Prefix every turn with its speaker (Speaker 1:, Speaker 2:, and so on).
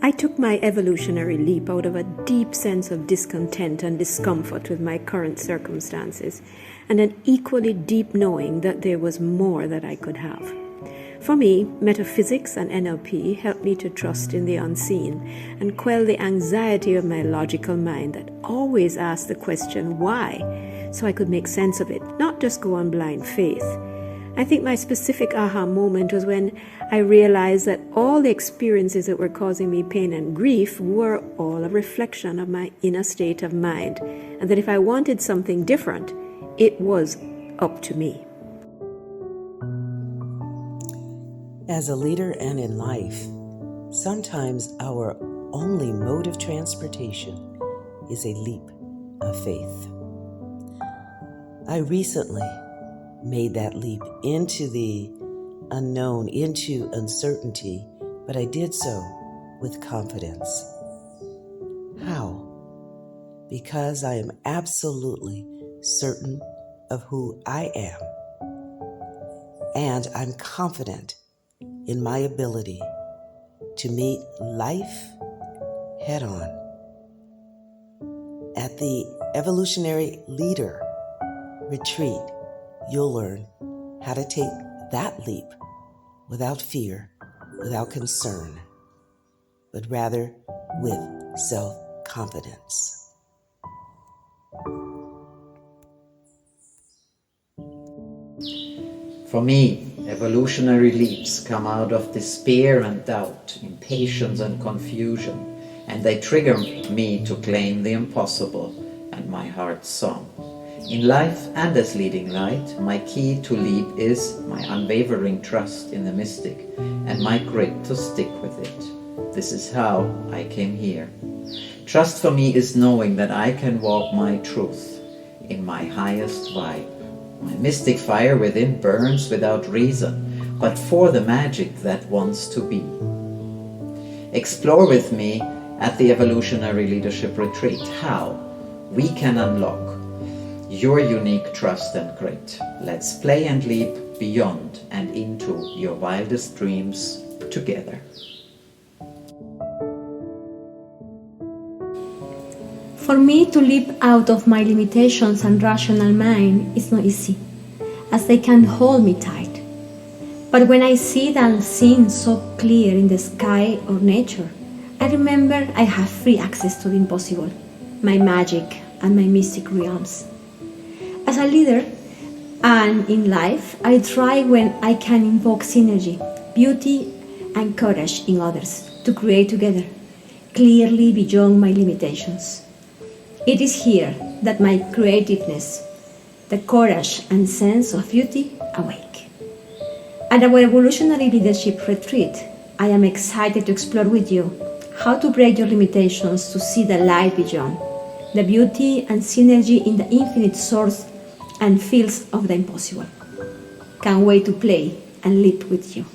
Speaker 1: I took my evolutionary leap out of a deep sense of discontent and discomfort with my current circumstances, and an equally deep knowing that there was more that I could have. For me, metaphysics and NLP helped me to trust in the unseen and quell the anxiety of my logical mind that always asked the question, why? So I could make sense of it, not just go on blind faith. I think my specific aha moment was when I realized that all the experiences that were causing me pain and grief were all a reflection of my inner state of mind, and that if I wanted something different, it was up to me.
Speaker 2: As a leader and in life, sometimes our only mode of transportation is a leap of faith. I recently made that leap into the unknown, into uncertainty, but I did so with confidence. How? Because I am absolutely certain of who I am, and I'm confident in my ability to meet life head on. At the Evolutionary Leader Retreat, you'll learn how to take that leap without fear, without concern, but rather with self-confidence.
Speaker 3: For me, evolutionary leaps come out of despair and doubt, impatience and confusion, and they trigger me to claim the impossible and my heart's song. In life and as leading light, my key to leap is my unwavering trust in the mystic and my grit to stick with it. This is how I came here. Trust for me is knowing that I can walk my truth in my highest vibe. My mystic fire within burns without reason, but for the magic that wants to be. Explore with me at the Evolutionary Leadership Retreat how we can unlock your unique trust and grit. Let's play and leap beyond and into your wildest dreams together.
Speaker 4: For me to leap out of my limitations and rational mind is not easy, as they can hold me tight. But when I see the unseen so clear in the sky or nature, I remember I have free access to the impossible, my magic and my mystic realms. As a leader and in life, I thrive when I can invoke synergy, beauty and courage in others to create together, clearly beyond my limitations. It is here that my creativeness, the courage and sense of beauty awake. At our Evolutionary Leadership Retreat, I am excited to explore with you how to break your limitations to see the light beyond, the beauty and synergy in the infinite source and fields of the impossible. Can't wait to play and leap with you.